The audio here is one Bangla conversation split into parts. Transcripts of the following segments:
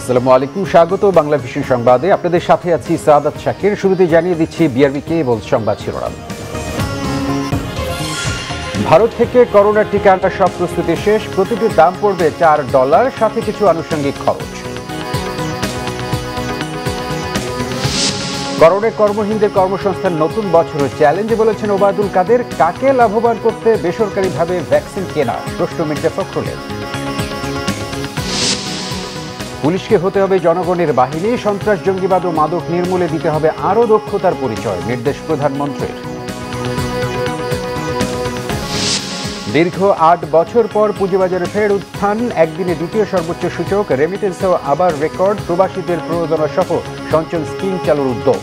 আসসালামু আলাইকুম, স্বাগত বাংলা ভিশন সংবাদে। আপনাদের সাথে আছি সাদাত শাকির। শুরুতে জানিয়ে দিচ্ছি বিআরবি কেবল সংবাদ শিরোনাম। ভারত থেকে করোনা টিকা আনার সব প্রস্তুতি শেষ। প্রতিটির দাম পড়বে $4, সাথে কিছু আনুষঙ্গিক খরচ। করোনায় কর্মহীনদের কর্মসংস্থান নতুন বছরের চ্যালেঞ্জে বলেছেন ওবায়দুল কাদের। কাকে লাভবান করতে বেসরকারিভাবে ভ্যাকসিন কেনা, প্রশ্ন মির্জা ফখরুলের। পুলিশকে হতে হবে জনগণের বাহিনী। সন্ত্রাস, জঙ্গিবাদ ও মাদক নির্মূলে দিতে হবে আরও দক্ষতার পরিচয়, নির্দেশ প্রধানমন্ত্রীর। দীর্ঘ 8 বছর পর পুঁজিবাজারে ফের উত্থান। একদিনে দ্বিতীয় সর্বোচ্চ সূচক। রেমিটেন্সেও আবার রেকর্ড। প্রবাসীদের প্রযোজনা সহ সঞ্চন স্কিম চালুর উদ্যোগ।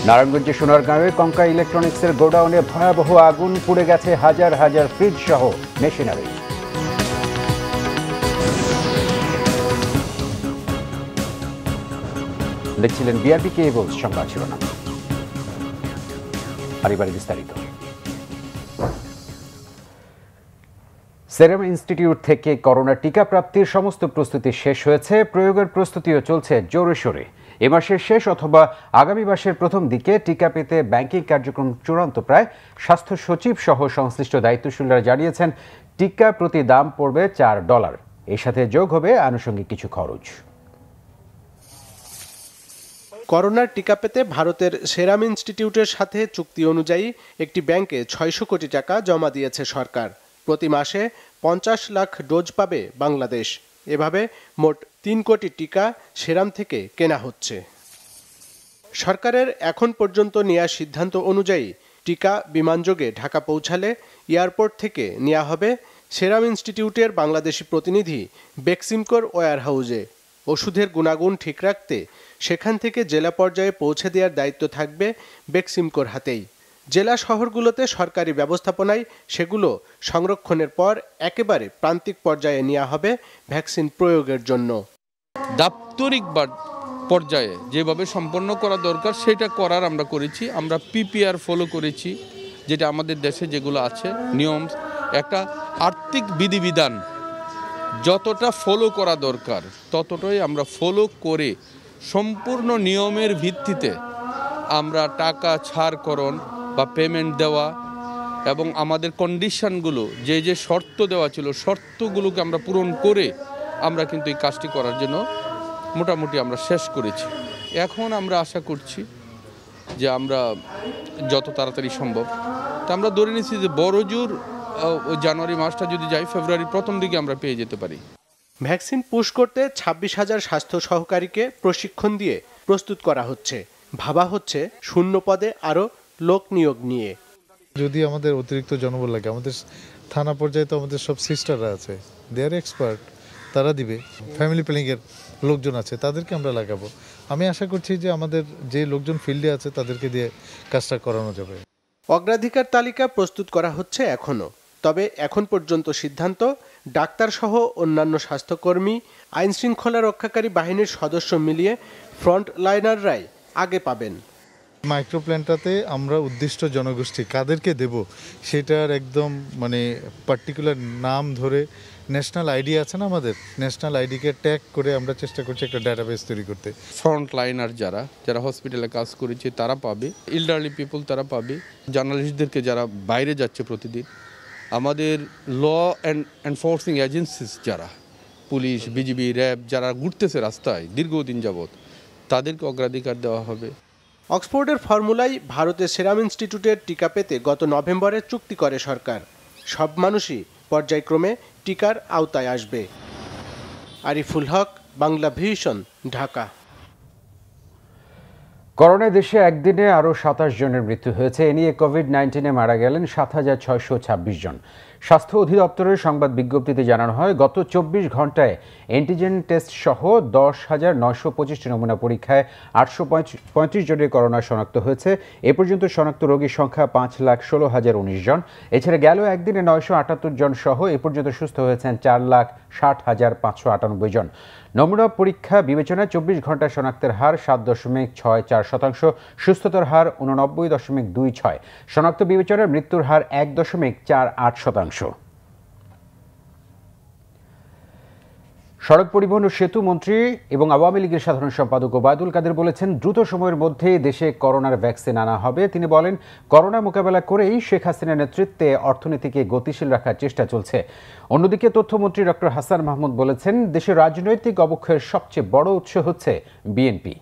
নারায়ণগঞ্জের সোনারগাঁওয়ে কঙ্কা ইলেকট্রনিক্সের গোডাউনে ভয়াবহ আগুন। পুড়ে গেছে হাজার হাজার ফ্রিজ সহ মেশিনারি। দেখছিলেন বিআরবি কেবল সংবাদ শিরোনাম। পারিবারিক বিস্তারিত। সেরাম ইনস্টিটিউট থেকে করোনা টিকা প্রাপ্তির সমস্ত প্রস্তুতি শেষ হয়েছে। প্রয়োগের প্রস্তুতিও চলছে জোরে সোরে। এ মাসের শেষ অথবা আগামী মাসের প্রথম দিকে টিকা পেতে ব্যাংকিং কার্যক্রম চূড়ান্ত প্রায়। স্বাস্থ্য সচিব সহ সংশ্লিষ্ট দায়িত্বশীলরা জানিয়েছেন টিকা প্রতি দাম পড়বে $4। এর সাথে যোগ হবে আনুষঙ্গিক কিছু খরচ। করোনার টিকা পেতে ভারতের সেরাম ইনস্টিটিউটের সাথে চুক্তি অনুযায়ী একটি ব্যাংকে 600 কোটি টাকা জমা দিয়েছে সরকার। প্রতি মাসে 50 লাখ ডোজ পাবে বাংলাদেশ। এভাবে মোট 3 কোটি টিকা সেরাম থেকে কেনা হচ্ছে। সরকারের এখন পর্যন্ত নেওয়া সিদ্ধান্ত অনুযায়ী টিকা বিমানযোগে ঢাকা পৌঁছালে এয়ারপোর্ট থেকে নেওয়া হবে সেরাম ইনস্টিটিউটের বাংলাদেশি প্রতিনিধি বেক্সিমকোর ওয়্যার হাউসে। ওষুধের গুণাগুণ ঠিক রাখতে সেখান থেকে জেলা পর্যায়ে পৌঁছে দেওয়ার দায়িত্ব থাকবে বেক্সিমকোর হাতেই। জেলা শহরগুলোতে সরকারি ব্যবস্থাপনায় সেগুলো সংরক্ষণের পর একেবারে প্রান্তিক পর্যায়ে নেওয়া হবে ভ্যাকসিন প্রয়োগের জন্য। দাপ্তরিক পর্যায়ে যেভাবে সম্পন্ন করা দরকার সেটা করার আমরা করেছি। আমরা পিপিআর ফলো করেছি, যেটা আমাদের দেশে যেগুলো আছে নিয়ম, একটা আর্থিক বিধিবিধান যতটা ফলো করা দরকার ততটাই আমরা ফলো করে সম্পূর্ণ নিয়মের ভিত্তিতে আমরা টাকা ছাড়করণ বা পেমেন্ট দেওয়া এবং আমাদের কন্ডিশনগুলো যে শর্ত দেওয়া ছিল শর্তগুলোকে আমরা পূরণ করে আমরা কিন্তু এই কাজটি করার জন্য মোটামুটি আমরা শেষ করেছি। এখন আমরা আশা করছি যে আমরা যত তাড়াতাড়ি সম্ভব, তা আমরা ধরে নিচ্ছি যে বড় জোর জানুয়ারি মাসটা যদি যাই, ফেব্রুয়ারির প্রথম দিকে আমরা পেয়ে যেতে পারি। ভ্যাকসিন পুশ করতে 26,000 স্বাস্থ্য সহকারীকে প্রশিক্ষণ দিয়ে প্রস্তুত করা হচ্ছে। ভাবা হচ্ছে শূন্য পদে আরও লোক নিয়োগ নিয়ে। যদি আমাদের অতিরিক্ত জনবল লাগে, আমাদের থানা পর্যায়ে তো আমাদের সব সিস্টাররা আছে, দে আর এক্সপার্ট, তারা দিবে। ফ্যামিলি প্ল্যানিংয়ের লোকজন আছে, তাদেরকে আমরা লাগাবো। আমি আশা করছি যে আমাদের যে লোকজন ফিল্ডে আছে তাদেরকে দিয়ে কাজটা করানো যাবে। অগ্রাধিকার তালিকা প্রস্তুত করা হচ্ছে এখনও। তবে এখন পর্যন্ত সিদ্ধান্ত ডাক্তার সহ অন্যান্য স্বাস্থ্যকর্মী, আইন শৃঙ্খলা রক্ষাকারী বাহিনীর সদস্য মিলিয়ে ফ্রন্ট লাইনাররাই আগে পাবেন। মাইক্রো প্ল্যানটাতে আমরা উদ্দিষ্ট জনগোষ্ঠী কাদেরকে দেব সেটার একদম পার্টিকুলার নাম ধরে ন্যাশনাল আইডি আছে না, আমাদের ন্যাশনাল আইডিকে ট্যাগ করে আমরা চেষ্টা করছি একটা ডাটাবেস তৈরি করতে। ফ্রন্ট লাইনার যারা হসপিটালে কাজ করেছে তারা পাবে, এল্ডারলি পিপল তারা পাবে, জার্নালিস্টদেরকে যারা বাইরে যাচ্ছে প্রতিদিন, আমাদের ল অ্যান্ড এনফোর্সিং এজেন্সিস যারা পুলিশ, বিজিবি, র্যাব যারা ঘুরতেছে রাস্তায় দীর্ঘদিন যাবৎ, তাদেরকে অগ্রাধিকার দেওয়া হবে। অক্সফোর্ডের ফর্মুলায় ভারতের সেরাম ইনস্টিটিউটের টিকা পেতে গত নভেম্বরে চুক্তি করে সরকার। সব মানুষই পর্যায়ক্রমে টিকার আওতায় আসবে। আরিফুল হক, বাংলা ভিশন, ঢাকা। করোনায় দেশে একদিনে আরও 27 জনের মৃত্যু হয়েছে। এ নিয়ে কোভিড-19 মারা গেলেন 7,626 জন। স্বাস্থ্য অধিদপ্তরের সংবাদ বিজ্ঞপ্তিতে জানানো হয়, গত 24 ঘন্টায় অ্যান্টিজেন টেস্ট সহ 10,925টি নমুনা পরীক্ষায় 835 জনের করোনা শনাক্ত হয়েছে। এ পর্যন্ত শনাক্ত রোগীর সংখ্যা 5,16,019 জন। এছাড়া গেল একদিনে 978 জন সহ এ পর্যন্ত সুস্থ হয়েছেন 4,60,598 জন। নমুনা পরীক্ষা বিবেচনায় 24 ঘন্টা শনাক্তের হার 7.64%, সুস্থতার হার 89.26, শনাক্ত বিবেচনায় মৃত্যুর হার 1.48%। সড়ক পরিবহন ও সেতু মন্ত্রী এবং আওয়ামী লীগের সাধারণ সম্পাদক ওবায়দুল কাদের বলেছেন, দ্রুত সময়ের মধ্যে দেশে করোনার ভ্যাকসিন আনা হবে। তিনি বলেন, করোনা মোকাবেলা করেই শেখ হাসিনার নেতৃত্বে অর্থনীতিকে গতিশীল রাখার চেষ্টা চলছে। অন্যদিকে তথ্যমন্ত্রী ডক্টর হাসান মাহমুদ বলেছেন, দেশের রাজনৈতিক অবক্ষয়ের সবচেয়ে বড় উৎস হচ্ছে বিএনপি।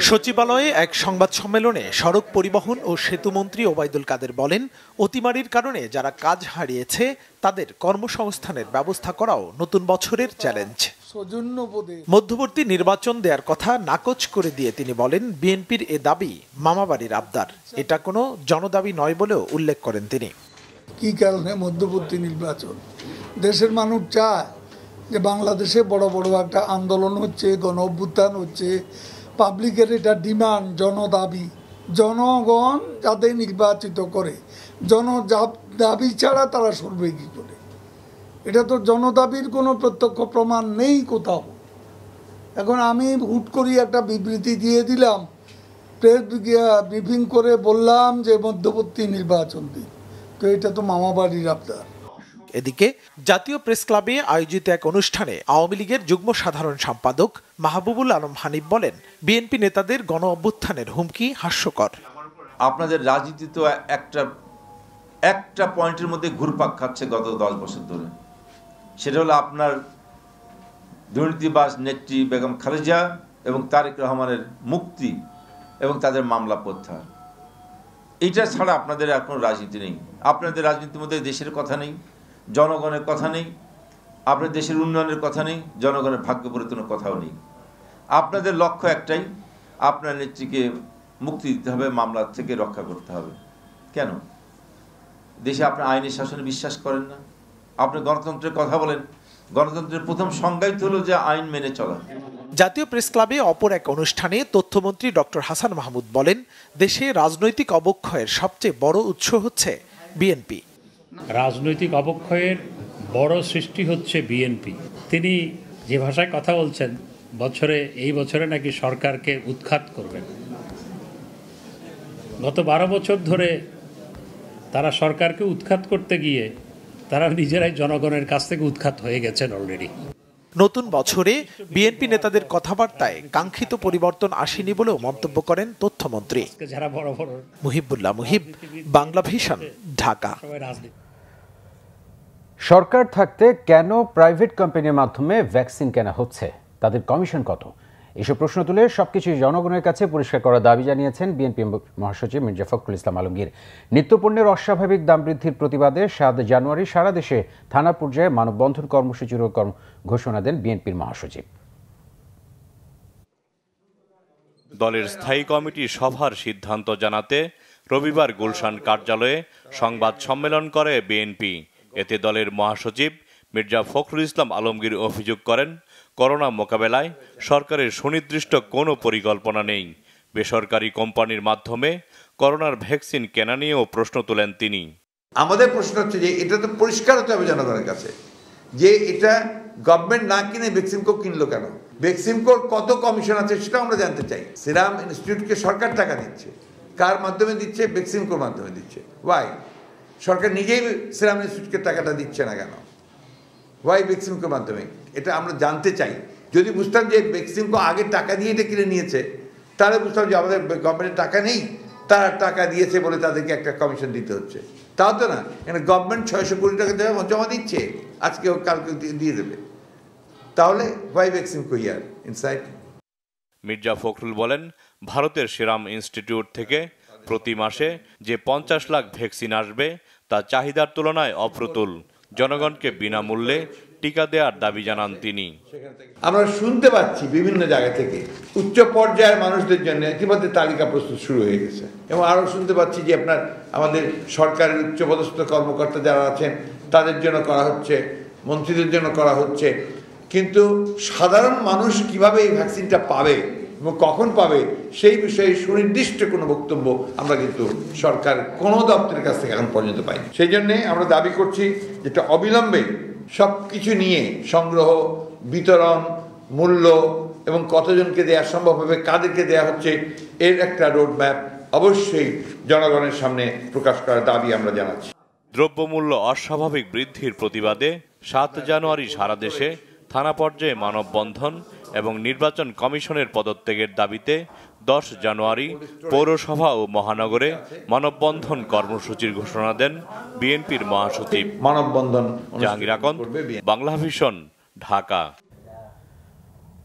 সচিবালয়ে এক সংবাদ সম্মেলনে সড়ক পরিবহন ও সেতু মন্ত্রী ওবায়দুল কাদের বলেন, অতিমারির কারণে যারা কাজ হারিয়েছে তাদের কর্মসংস্থানের ব্যবস্থা করাও নতুন বছরের চ্যালেঞ্জ। মধ্যবর্তী নির্বাচন দেওয়ার কথা নাকচ করে দিয়ে তিনি বলেন, বিএনপির এ দাবি মামাবাড়ির আবদার, এটা কোনো জনদাবি নয় বলেও উল্লেখ করেন তিনি। কি কারণে মধ্যবর্তী নির্বাচন? দেশের মানুষ চায় যে বাংলাদেশে বড় বড় একটা আন্দোলন হচ্ছে, গণ অভ্যুত্থান হচ্ছে, পাবলিকের এটা ডিমান্ড, জনদাবি। জনগণ যাদের নির্বাচিত করে, জনদাবি ছাড়া তারা সরবে কী করে? এটা তো জনদাবির কোনো প্রত্যক্ষ প্রমাণ নেই কোথাও। এখন আমি হুট করি একটা বিবৃতি দিয়ে দিলাম, প্রেস ব্রিফিং করে বললাম যে মধ্যবর্তী নির্বাচন দিন, তো এটা তো মামাবাড়ির আবদার। এদিকে জাতীয় প্রেস ক্লাবে আয়োজিত এক অনুষ্ঠানে আওয়ামী লীগের যুগ্ম সাধারণ সম্পাদক মাহবুবুল আলম হানিফ বলেন, বিএনপি নেতাদের গণ অভ্যুত্থানের হুমকি হাস্যকর। আপনাদের রাজনীতি তো একটা পয়েন্টের মধ্যে ঘুরপাক খাচ্ছে গত 10 বছর ধরে। সেটা হলো আপনার দুর্নীতিবাজ নেত্রী বেগম খালেদা এবং তারেক রহমানের মুক্তি এবং তাদের মামলা প্রত্যাহার। এইটা ছাড়া আপনাদের আর কোনো রাজনীতি নেই। আপনাদের রাজনীতির মধ্যে দেশের কথা নেই, জনগণের কথা নেই, আপনার দেশের উন্নয়নের কথা নেই, জনগণের ভাগ্য পরিবর্তনের কথাও নেই। আপনাদের লক্ষ্য একটাই, আপনার নেত্রীকে মুক্তি দিতে হবে, মামলা থেকে রক্ষা করতে হবে। কেন? দেশে আপনার আইনের শাসনে বিশ্বাস করেন না? আপনি গণতন্ত্রের কথা বলেন, গণতন্ত্রের প্রথম সংজ্ঞাই হলো যে আইন মেনে চলা। জাতীয় প্রেস ক্লাবে অপর এক অনুষ্ঠানে তথ্যমন্ত্রী ডক্টর হাসান মাহমুদ বলেন, দেশে রাজনৈতিক অবক্ষয়ের সবচেয়ে বড় উৎস হচ্ছে বিএনপি। রাজনৈতিক অবক্ষয়ের বড় সৃষ্টি হচ্ছে বিএনপি। তিনি যে ভাষায় কথা বলছেন, এই বছরে নাকি সরকারকে উৎখাত করবেন। গত 12 বছর ধরে তারা সরকারকে উৎখাত করতে গিয়ে তারা নিজেরাই জনগণের কাছ থেকে উৎখাত হয়ে গেছেন অলরেডি। নতুন বছরে বিএনপি নেতাদের কথাবার্তায় কাঙ্ক্ষিত পরিবর্তন আসেনি বলেও মন্তব্য করেন তথ্যমন্ত্রী। মুহিবুল্লাহ মুহিব, বাংলা ভিশন, ঢাকা। সরকার থাকতে কেন প্রাইভেট কোম্পানির মাধ্যমে ভ্যাকসিন কেনা হচ্ছে? তাদের কমিশন কত? এসব প্রশ্ন তুলে সবকিছু জনগণের কাছে পরিষ্কার করার দাবি জানিয়েছেন বিএনপি মহাসচিব মির্জা ফখরুল ইসলাম আলমগীর। নিত্যপণ্যের অস্বাভাবিক দাম বৃদ্ধির প্রতিবাদে 7 জানুয়ারি সারা দেশে থানা পর্যায়ে মানববন্ধন কর্মসূচির ঘোষণা দেন বিএনপির মহাসচিব। দলের স্থায়ী কমিটির সভার সিদ্ধান্ত জানাতে রবিবার গুলশান কার্যালয়ে সংবাদ সম্মেলন করে বিএনপি। এতে দলের মহাসচিব মির্জা ফখরুল ইসলাম আলমগীর অভিযোগ করেন, করোনা মোকাবেলায় সরকারের সুনির্দিষ্ট কোনো পরিকল্পনা নেই। বেসরকারি কোম্পানির মাধ্যমে করোনার ভ্যাকসিন কেনা নিয়েও প্রশ্ন তোলেন তিনি। আমাদের প্রশ্ন হচ্ছে যে এটা তো পরিষ্কার হতে হবে জনগণের কাছে, যে এটা গভর্নমেন্ট না কিনে ভ্যাকসিনকো কিনলো কেন, ভ্যাকসিনকোর কত কমিশন আছে সেটা আমরা জানতে চাই। সিরাম ইনস্টিটিউটকে সরকার টাকা দিচ্ছে, কার মাধ্যমে দিচ্ছে? ভ্যাকসিনকোর মাধ্যমে দিচ্ছে। ওয়াই? সরকার নিজেই সিরাম ইনস্টিটিউটকে টাকাটা দিচ্ছে না কেন? ওয়াই ভ্যাকসিনকোর মাধ্যমে? এটা আমরা জানতে চাই। যদি বুঝতাম যে ভ্যাকসিনকো আগে টাকা দিয়ে এটা কিনে নিয়েছে, তাহলে বুঝতাম যে আমাদের গভর্নমেন্টের টাকা নেই, তারা টাকা দিয়েছে বলে তাদেরকে একটা কমিশন দিতে হচ্ছে। তাও তো না, এখানে গভর্নমেন্ট 600 কোটি টাকা জমা দিচ্ছে, আজকে কালকে দিয়ে দেবে, তাহলে ওয়াই ভ্যাকসিনকো ইয়ার ইনসাইড? মির্জা ফখরুল বলেন, ভারতের সিরাম ইনস্টিটিউট থেকে প্রতি মাসে যে 50 লাখ ভ্যাকসিন আসবে তা চাহিদার তুলনায় অপ্রতুল। জনগণকে বিনামূল্যে টিকা দেওয়ার দাবি জানান তিনি। আমরা শুনতে পাচ্ছি বিভিন্ন জায়গা থেকে উচ্চ পর্যায়ের মানুষদের জন্য ইতিমধ্যে তালিকা প্রস্তুত শুরু হয়ে গেছে, এবং আরও শুনতে পাচ্ছি যে আপনার আমাদের সরকারের উচ্চপদস্থ কর্মকর্তা যারা আছেন তাদের জন্য করা হচ্ছে, মন্ত্রীদের জন্য করা হচ্ছে। কিন্তু সাধারণ মানুষ কিভাবে এই ভ্যাকসিনটা পাবে এবং কখন পাবে সেই বিষয়ে সুনির্দিষ্ট কোনো বক্তব্য আমরা কিন্তু সরকার কোনো দপ্তরের কাছ থেকে এখন পর্যন্ত পাইনি। সেই জন্যে আমরা দাবি করছি যেটা অবিলম্বে সব কিছু নিয়ে সংগ্রহ, বিতরণ, মূল্য এবং কতজনকে দেওয়া সম্ভব হবে, কাদেরকে দেওয়া হচ্ছে, এর একটা রোডম্যাপ অবশ্যই জনগণের সামনে প্রকাশ করার দাবি আমরা জানাচ্ছি। দ্রব্যমূল্য অস্বাভাবিক বৃদ্ধির প্রতিবাদে 7 জানুয়ারি সারা দেশে থানা পর্যায়ে মানববন্ধন এবং নির্বাচন কমিশনের পদত্যাগের দাবিতে 10 জানুয়ারি পৌরসভা ও মহানগরে মানববন্ধন কর্মসূচির ঘোষণা দেন বিএনপির মহাসচিব। মানববন্ধন জাহাঙ্গীর আকন্দ, বাংলা ভিশন, ঢাকা।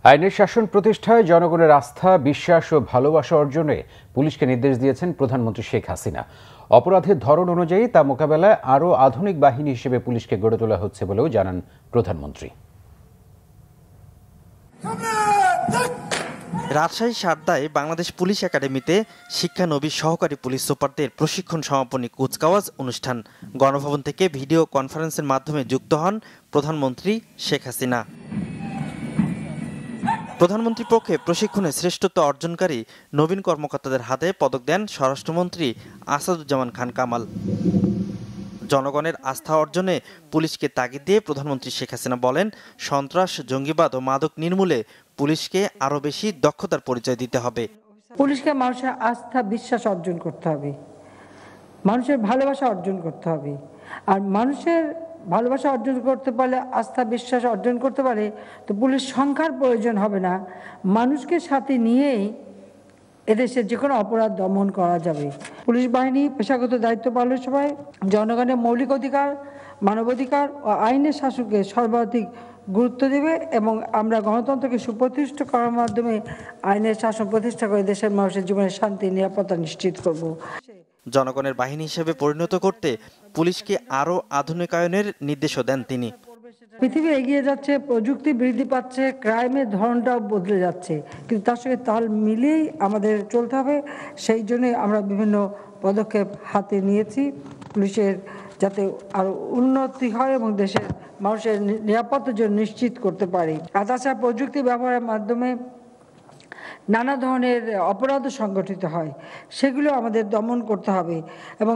আইনের শাসন প্রতিষ্ঠায় জনগণের আস্থা, বিশ্বাস ও ভালোবাসা অর্জনে পুলিশকে নির্দেশ দিয়েছেন প্রধানমন্ত্রী শেখ হাসিনা। অপরাধের ধরন অনুযায়ী তা মোকাবেলায় আরও আধুনিক বাহিনী হিসেবে পুলিশকে গড়ে তোলা হচ্ছে বলেও জানান প্রধানমন্ত্রী। রাজশাহী সারদায় বাংলাদেশ পুলিশ একাডেমিতে শিক্ষানবিশ সহকারী পুলিশ সুপারদের প্রশিক্ষণ সমাপনী কুচকাওয়াজ অনুষ্ঠান। গণভবন থেকে ভিডিও কনফারেন্সের মাধ্যমে যুক্ত হন প্রধানমন্ত্রী শেখ হাসিনা। প্রধানমন্ত্রীর পক্ষে প্রশিক্ষণে শ্রেষ্ঠত্ব অর্জনকারী নবীন কর্মকর্তাদের হাতে পদক দেন স্বরাষ্ট্রমন্ত্রী আসাদুজ্জামান খান কামাল। জনগণের আস্থা অর্জনে পুলিশকে তাগিদ দিয়ে প্রধানমন্ত্রী শেখ হাসিনা বলেন, সন্ত্রাস, জঙ্গিবাদ ও মাদক নির্মূলে পুলিশকে আরও বেশি দক্ষতার পরিচয় দিতে হবে। পুলিশকে মানুষের আস্থা, বিশ্বাস অর্জন করতে হবে, মানুষের ভালোবাসা অর্জন করতে হবে। আর মানুষের ভালোবাসা অর্জন করতে পারলে, আস্থা বিশ্বাস অর্জন করতে পারে, তো পুলিশ সংখ্যার প্রয়োজন হবে না। মানুষকে সাথে নিয়েই এদেশের যে কোনো অপরাধ দমন করা যাবে। পুলিশ বাহিনী পেশাগত দায়িত্ব পালনের সময় জনগণের মৌলিক অধিকার, মানবাধিকার ও আইনের শাসনকে সর্বাধিক গুরুত্ব দেবে এবং আমরা গণতন্ত্রকে সুপ্রতিষ্ঠিত করার মাধ্যমে আইনের শাসন প্রতিষ্ঠা করে দেশের মানুষের জীবনের শান্তি, নিরাপত্তা নিশ্চিত করব। জনগণের বাহিনী হিসেবে পরিণত করতে পুলিশকে আরও আধুনিকায়নের নির্দেশও দেন তিনি। পৃথিবী এগিয়ে যাচ্ছে, প্রযুক্তি বৃদ্ধি পাচ্ছে, ক্রাইমের ধরনটাও বদলে যাচ্ছে, কিন্তু তার সঙ্গে তাল মিলিয়েই আমাদের চলতে হবে। সেই জন্য আমরা বিভিন্ন পদক্ষেপ হাতে নিয়েছি পুলিশের যাতে আরো উন্নতি হয় এবং দেশের মানুষের নিরাপত্তার জন্য নিশ্চিত করতে পারি। আর তাছাড়া প্রযুক্তি ব্যবহারের মাধ্যমে নানা ধরনের অপরাধ সংগঠিত হয়, সেগুলো আমাদের দমন করতে হবে। এবং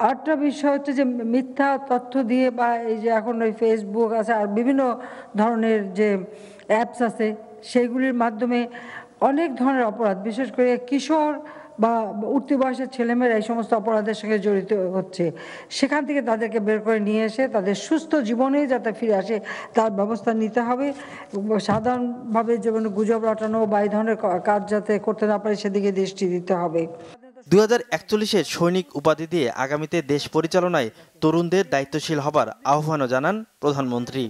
আরেকটা বিষয় হচ্ছে যে মিথ্যা তথ্য দিয়ে বা এই যে এখন ওই ফেসবুক আছে আর বিভিন্ন ধরনের যে অ্যাপস আছে, সেগুলির মাধ্যমে অনেক ধরনের অপরাধ, বিশেষ করে কিশোর বা উঠতি বয়সের ছেলেমেয়েরা এই সমস্ত অপরাধের সঙ্গে জড়িত হচ্ছে। সেখান থেকে তাদেরকে বের করে নিয়ে এসে তাদের সুস্থ জীবনে যাতে ফিরে আসে তার ব্যবস্থা নিতে হবে। সাধারণভাবে যেমন গুজব রটানো বা এই ধরনের কাজ যাতে করতে না পারে সেদিকে দৃষ্টি দিতে হবে। 2041-এর সৈনিক উপাধি দিয়ে আগামীতে দেশ পরিচালনায় তরুণদের দায়িত্বশীল হবার আহ্বানও জানান প্রধানমন্ত্রী।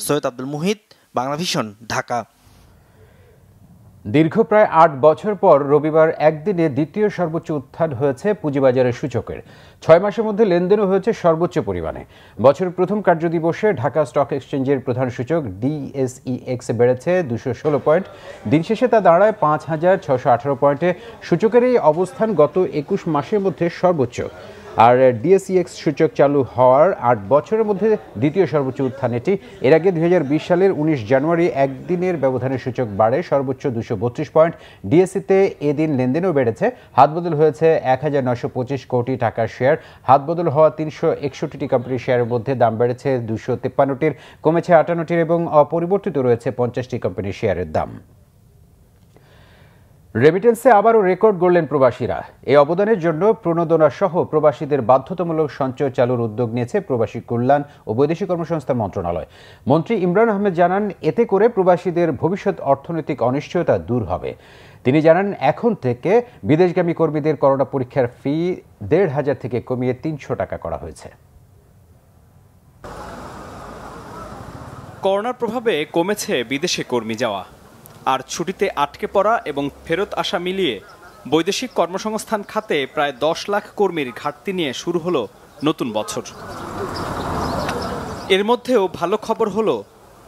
সৈয়দ আব্দুল মুহিত, বাংলা ভিশন, ঢাকা। দীর্ঘ প্রায় 8 বছর পর রবিবার একদিনে দ্বিতীয় সর্বোচ্চ উত্থান হয়েছে পুঁজিবাজারের সূচকের। 6 মাসের মধ্যে লেনদেনও হয়েছে সর্বোচ্চ পরিমাণে। বছরের প্রথম কার্যদিবসে ঢাকা স্টক এক্সচেঞ্জের প্রধান সূচক DSEX বেড়েছে 216 পয়েন্ট। দিন শেষে তা দাঁড়ায় 5,618 পয়েন্টে। সূচকের এই অবস্থান গত 21 মাসের মধ্যে সর্বোচ্চ। আর DSEX সূচক চালু হওয়ার 8 বছরের মধ্যে দ্বিতীয় সর্বোচ্চ উত্থান এটি। এর আগে 2020 সালের 19 জানুয়ারি একদিনের ব্যবধানে সূচক বাড়ে সর্বোচ্চ 232 পয়েন্ট। ডিএসইতে এদিন লেনদেনও বেড়েছে। হাতবদল হয়েছে 1,925 কোটি টাকার শেয়ার। হাতবদল হওয়া 361টি কোম্পানির শেয়ারের মধ্যে দাম বেড়েছে 253টির, কমেছে 58টির এবং অপরিবর্তিত রয়েছে 50টি কোম্পানির শেয়ারের দাম। রেমিটেন্সে আবারও রেকর্ড গড়লেন প্রবাসীরা। এই অবদানের জন্য প্রণোদনা সহ প্রবাসীদের বাধ্যতামূলক সঞ্চয় চালুর উদ্যোগ নিয়েছে প্রবাসী কল্যাণ ও বৈদেশিক কর্মসংস্থান মন্ত্রণালয়। মন্ত্রী ইমরান আহমেদ জানান, এতে করে প্রবাসীদের ভবিষ্যৎ অর্থনৈতিক অনিশ্চয়তা দূর হবে। তিনি জানান, এখন থেকে বিদেশগামী কর্মীদের করোনা পরীক্ষার ফি 1,500 থেকে কমিয়ে 300 টাকা করা হয়েছে। করোনার প্রভাবে কমেছে বিদেশে কর্মী যাওয়া, আর ছুটিতে আটকে পড়া এবং ফেরত আসা মিলিয়ে বৈদেশিক কর্মসংস্থান খাতে প্রায় 10 লাখ কর্মীর ঘাটতি নিয়ে শুরু হলো নতুন বছর। এর মধ্যেও ভালো খবর হলো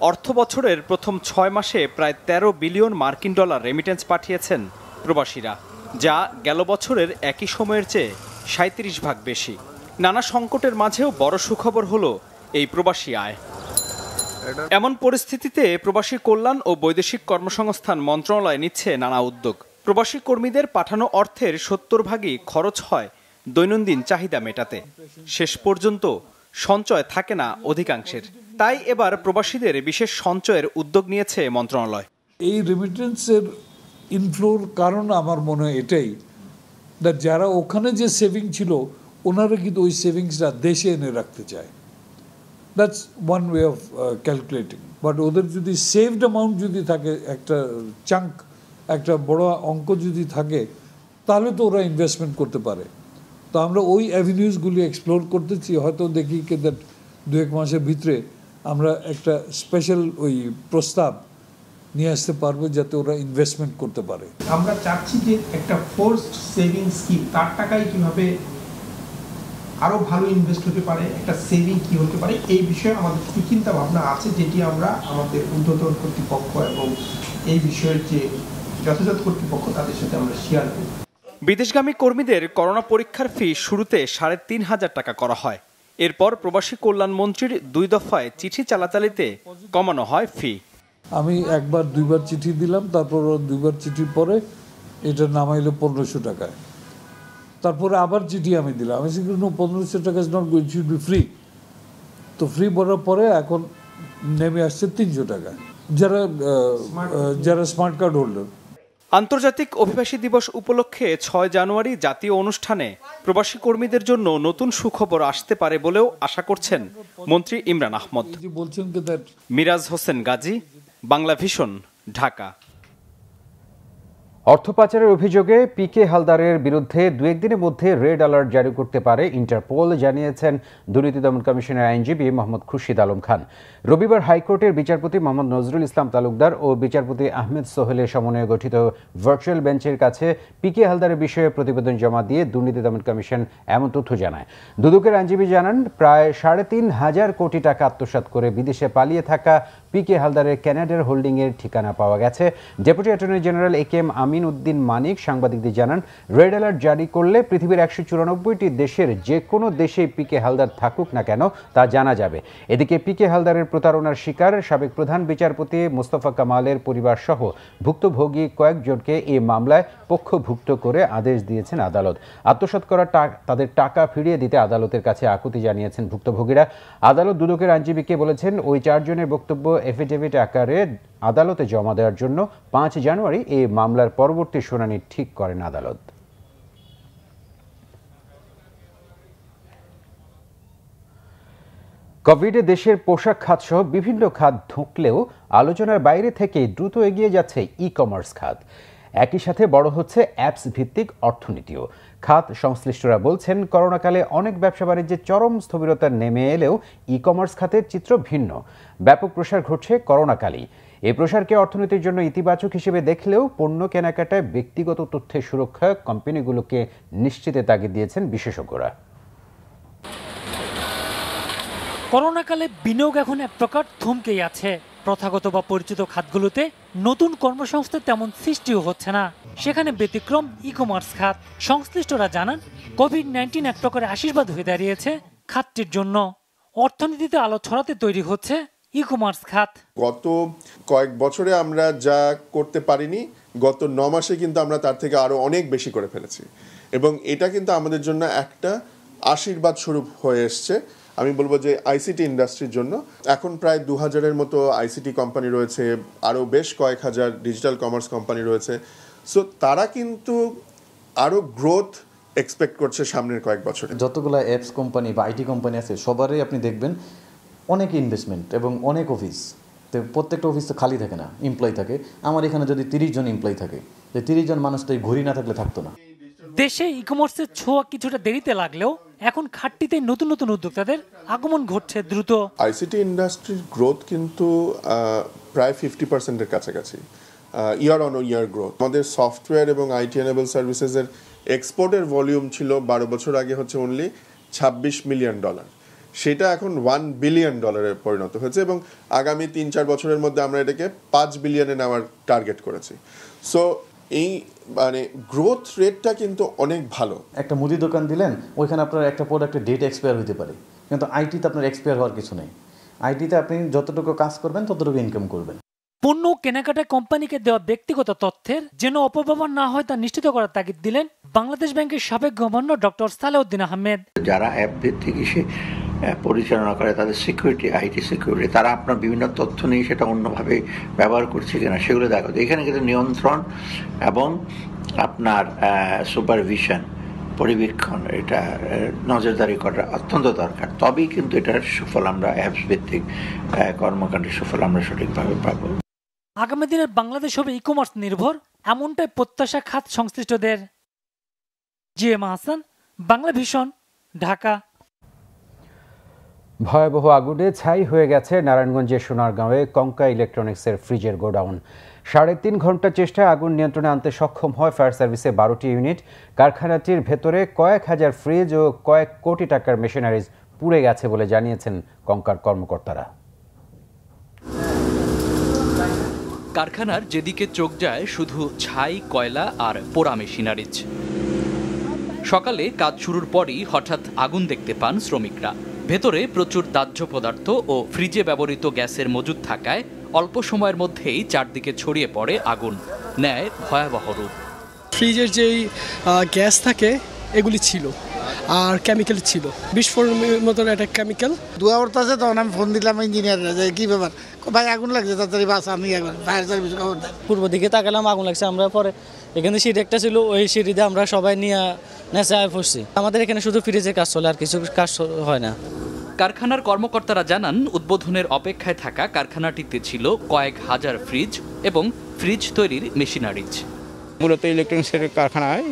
অর্থ বছরের প্রথম 6 মাসে প্রায় 13 বিলিয়ন মার্কিন ডলার রেমিটেন্স পাঠিয়েছেন প্রবাসীরা, যা গেল বছরের একই সময়ের চেয়ে 37 ভাগ বেশি। নানা সংকটের মাঝেও বড় সুখবর হলো এই প্রবাসী আয়। এমন পরিস্থিতিতে প্রবাসী কল্যাণ ও বৈদেশিক কর্মসংস্থান মন্ত্রণালয় নিচ্ছে নানা উদ্যোগ। প্রবাসী কর্মীদের পাঠানো অর্থের 70 ভাগই খরচ হয় দৈনন্দিন চাহিদা মেটাতে। শেষ পর্যন্ত সঞ্চয় থাকে না অধিকাংশের। তাই এবার প্রবাসীদের বিশেষ সঞ্চয়ের উদ্যোগ নিয়েছে মন্ত্রণালয়। এই রেমিটেন্সের ইনফ্লোর কারণ আমার মনে হয় এটাই, যারা ওখানে যে সেভিং ছিল ওনারা কিন্তু ওই সেভিংসটা দেশে এনে রাখতে চায়। That's one way of calculating. But ওদের যদি সেভড অ্যামাউন্ট যদি থাকে, একটা চাঙ্ক, একটা বড় অঙ্ক যদি থাকে, তাহলে তো ওরা ইনভেস্টমেন্ট করতে পারে। তো আমরা ওই অ্যাভিনিউজগুলি এক্সপ্লোর করতেছি। হয়তো দেখি কি দ্যাট 2-1 মাসের ভিতরে আমরা একটা স্পেশাল ওই প্রস্তাব নিয়ে আসতে পারবো যাতে ওরা ইনভেস্টমেন্ট করতে পারে। আমরা চাচ্ছি যে একটা ফোর্সড সেভিং স্কিম, তার টাকায় কিভাবে আরো ভালো ইনভেস্ট হতে পারে, একটা সেভিং কি হতে পারে, এই বিষয়ে আমাদের কি চিন্তা ভাবনা আছে, যেটি আমরা আমাদের ঊর্ধ্বতন কর্তৃপক্ষ এবং এই বিষয়ের যে যথাযথ কর্তৃপক্ষ তাদের সাথে আমরা শেয়ার করব। বিদেশগামী কর্মীদের করোনা পরীক্ষার ফি শুরুতে 3,500 টাকা করা হয়। এরপর প্রবাসী কল্যাণ মন্ত্রীর 2 দফায় চিঠি চালাচালিতে কমানো হয় ফি। আমি 1-2বার চিঠি দিলাম, তারপর 2বার চিঠির পরে এটা নামাইলো 1500 টাকায়। তারপরে আবার চিঠি আমি দিলাম, আমি কিন্তু 1500 টাকা is not going to be free. তো ফ্রি বলার পরে এখন নেমে আসছে 300 টাকা যারা স্মার্ট কার্ড হোল্ডার। আন্তর্জাতিক অভিবাসী দিবস উপলক্ষে 6 জানুয়ারি জাতীয় অনুষ্ঠানে প্রবাসী কর্মীদের জন্য নতুন সুখবর আসতে পারে বলেও আশা করছেন মন্ত্রী ইমরান আহমদ। মিরাজ হোসেন গাজী, বাংলা ভিশন, ঢাকা। অর্থ পাচারের অভিযোগে পিকে হালদারের বিরুদ্ধে 2-1 দিনের মধ্যে রেড অ্যালার্ট জারি করতে পারে ইন্টারপোল, জানিয়েছেন দুর্নীতি দমন কমিশনের আইনজীবী মোহাম্মদ খুরশিদ আলম খান। রবিবার হাইকোর্টের বিচারপতি মোহাম্মদ নজরুল ইসলাম তালুকদার ও বিচারপতি আহমেদ সোহেলের সমন্বয়ে গঠিত ভার্চুয়াল বেঞ্চের কাছে পিকে হালদারের বিষয়ে প্রতিবেদন জমা দিয়ে দুর্নীতি দমন কমিশন এমন তথ্য জানায়। দুদকের আইনজীবী জানান, প্রায় 3.5 কোটি টাকা আত্মসাৎ করে বিদেশে পালিয়ে থাকা পিকে হালদারের ক্যানাডার হোল্ডিংয়ের ঠিকানা পাওয়া গেছে। Deputy attorney general AKM Amin Uddin মানিক সাংবাদিকদের জানান, রেড অ্যালার্ট জারি করলে পৃথিবীর 194টি দেশের যে কোনো দেশেই পিকে হালদার থাকুক না কেন তা জানা যাবে। এদিকে পিকে হালদারের প্রতারণার শিকার সাবেক প্রধান বিচারপতি মোস্তফা কামালের পরিবার সহ ভুক্তভোগী কয়েকজনকে এই মামলায় পক্ষভুক্ত করে আদেশ দিয়েছেন আদালত। আত্মসাৎ করা তাদের টাকা ফিরিয়ে দিতে আদালতের কাছে আকুতি জানিয়েছেন ভুক্তভোগীরা। আদালত দুদকের আইনজীবীকে বলেছেন, ওই 4 জনের বক্তব্য এফিডেভিট আকারে আদালতে জমা দেওয়ার জন্য 5 জানুয়ারি এই মামলার পরবর্তী শুনানি ঠিক করেন আদালত। কোভিডে দেশের পোশাক খাত সহ বিভিন্ন খাত ঢুকলেও আলোচনার বাইরে থেকে দ্রুত এগিয়ে যাচ্ছে ই কমার্স খাত। একই সাথে বড় হচ্ছে অ্যাপস ভিত্তিক অর্থনীতিও। খাত সংশ্লিষ্টরা বলছেন, করোনাকালে অনেক ব্যবসা বাণিজ্যে চরম স্থবিরতা নেমে এলেও ই কমার্স খাতের চিত্র ভিন্ন। ব্যাপক প্রসার ঘটছে করোনাকালেই। এই প্রসারকে অর্থনীতির জন্য ইতিবাচক হিসেবে দেখলেও পণ্য কেনাকাটায় ব্যক্তিগত তথ্যের সুরক্ষা কোম্পানিগুলোকে নিশ্চিতে তাগিদ দিয়েছেন বিশেষজ্ঞরা। করোনাকালে বিনিয়োগ এখন এক প্রকার থমকেই আছে। প্রথাগত বা পরিচিত খাতগুলোতে নতুন কর্মসংস্থান তেমন সৃষ্টিও হচ্ছে না, সেখানে ব্যতিক্রম ই কমার্স খাত। সংশ্লিষ্টরা জানান, কোভিড-19 এক প্রকার আশীর্বাদ হয়ে দাঁড়িয়েছে খাতটির জন্য। অর্থনীতিতে আলো ছড়াতে তৈরি হচ্ছে ই কমার্স খাত। গত কয়েক বছরে আমরা যা করতে পারিনি, গত 9 মাসে কিন্তু আমরা তার থেকে আরো অনেক বেশি করে ফেলেছি, এবং এটা কিন্তু আমাদের জন্য একটা আশীর্বাদ স্বরূপ হয়ে এসছে। আমি বলবো যে আইসিটি ইন্ডাস্ট্রির জন্য এখন প্রায় 2000-এর মতো আইসিটি কোম্পানি রয়েছে, আরও বেশ কয়েক হাজার ডিজিটাল কমার্স কোম্পানি রয়েছে। সো তারা কিন্তু আরও গ্রোথ এক্সপেক্ট করছে সামনের কয়েক বছরে। যতগুলো অ্যাপস কোম্পানি বা আইটি কোম্পানি আছে সবারই আপনি দেখবেন অনেক ইনভেস্টমেন্ট এবং অনেক অফিস। তো প্রত্যেকটা অফিস তো খালি থাকে না, এমপ্লয়ি থাকে। আমার এখানে যদি 30 জন এমপ্লয়ি থাকে, যে 30 জন মানুষ তো এই ঘড়ি না থাকলে থাকতো না। দেশে ই কমার্সের ছোঁয়া কিছুটা দেরিতে লাগলেও এখন খাতটিতে নতুন নতুন উদ্যোক্তাদের আগমন ঘটছে দ্রুত। আইসিটি ইন্ডাস্ট্রির গ্রোথ কিন্তু প্রায় 50%-এর কাছাকাছি ইয়ার অন ইয়ার গ্রোথ। আমাদের সফটওয়্যার এবং আইটি এনেবল সার্ভিসেসের এক্সপোর্টের ভলিউম ছিল 12 বছর আগে হচ্ছে অনলি $26 মিলিয়ন। সেটা এখন $1 বিলিয়ন পরিণত হয়েছে এবং আগামী 3-4 বছরের মধ্যে আমরা এটাকে 5 বিলিয়নে নেওয়ার টার্গেট করেছি। সো এই মানে গ্রোথ রেটটা কিন্তু অনেক ভালো। একটা মুদি দোকান দিলেন, ওইখানে আপনার একটা প্রোডাক্টের ডেট এক্সপায়ার হতে পারে, কিন্তু আইটিতে আপনার এক্সপায়ার হওয়ার কিছু নেই। আইটিতে আপনি যতটুকু কাজ করবেন ততটুকু ইনকাম করবেন। পণ্য কেনাকাটা কোম্পানিকে দেওয়া ব্যক্তিগত তথ্যের যেন অপব্যবহার না হয় তা নিশ্চিত করার তাগিদ দিলেন বাংলাদেশ ব্যাংকের সাবেক গভর্নর ডক্টর সালেউদ্দিন আহমেদ। যারা অ্যাপ ভিত্তিক পরিচালনা করে তাদের সিকিউরিটি, আইটি সিকিউরিটি, তারা আপনার বিভিন্ন তথ্য নিয়ে সেটা অন্যভাবে ব্যবহার করছে কিনা সেগুলো দেখা। এখানে কিন্তু নিয়ন্ত্রণ এবং আপনার সুপারভিশন, পরিবীক্ষণ, এটা নজরদারি করা অত্যন্ত দরকার। তবেই কিন্তু এটার সুফল আমরা অ্যাপস ভিত্তিক কর্মকাণ্ডের সুফল আমরা সঠিকভাবে পাবো। আগামী দিনের বাংলাদেশ হবে ই-কমার্স নির্ভর, এমনটাই প্রত্যাশা খাত সংশ্লিষ্টদের। GM Hasan, Bangla vision, Dhaka. ভয়াবহ আগুনে ছাই হয়ে গেছে নারায়ণগঞ্জের সোনারগাঁওয়ে কঙ্কা ইলেকট্রনিক্সের ফ্রিজের গোডাউন। 3.5 ঘন্টা চেষ্টায় আগুন নিয়ন্ত্রণে আনতে সক্ষম হয় ফায়ার সার্ভিসের 12টি ইউনিট। কারখানাটির ভেতরে কয়েক হাজার ফ্রিজ ও কয়েক কোটি টাকার মেশিনারিজ পুড়ে গেছে বলে জানিয়েছেন কঙ্কার কর্মকর্তারা। কারখানার যেদিকে চোখ যায় শুধু ছাই, কয়লা আর পোড়া মেশিনারিজ। সকালে কাজ শুরুর পরই হঠাৎ আগুন দেখতে পান শ্রমিকরা। ভেতরে প্রচুর দাহ্য পদার্থ ও ফ্রিজে ব্যবহৃত গ্যাসের মজুদ থাকায় অল্প সময়ের মধ্যেই চারদিকে ছড়িয়ে পড়ে আগুন, নেয় ভয়াবহ রূপ। ফ্রিজের যেই গ্যাস থাকে এগুলি ছিল আর কেমিক্যাল ছিল, বিস্ফোরণের মতন একটা কেমিক্যাল। ধোঁয়া উঠতেছে, তখন আমি ফোন দিলাম ইঞ্জিনিয়াররা যে কী ব্যাপার, ভাই আগুন লাগছে, তাড়াতাড়ি বাস আমি একবার ফায়ার সার্ভিস খবর দেয়। পূর্ব দিকে তাকালাম, আগুন লাগছে। আমরা পরে এখানে সিঁড়ি একটা ছিল, ওই সিঁড়িতে আমরা সবাই নিয়ে নেশায় পড়ছি। আমাদের এখানে শুধু ফ্রিজের কাজ চলে, আর কিছু কাজ হয় না। কারখানার কর্মকর্তারা জানান, উদ্বোধনের অপেক্ষায় থাকা কারখানাটিতে ছিল কয়েক হাজার ফ্রিজ এবং ফ্রিজ তৈরির মেশিনারিজ। মূলত ইলেকট্রনিক্সের কারখানায়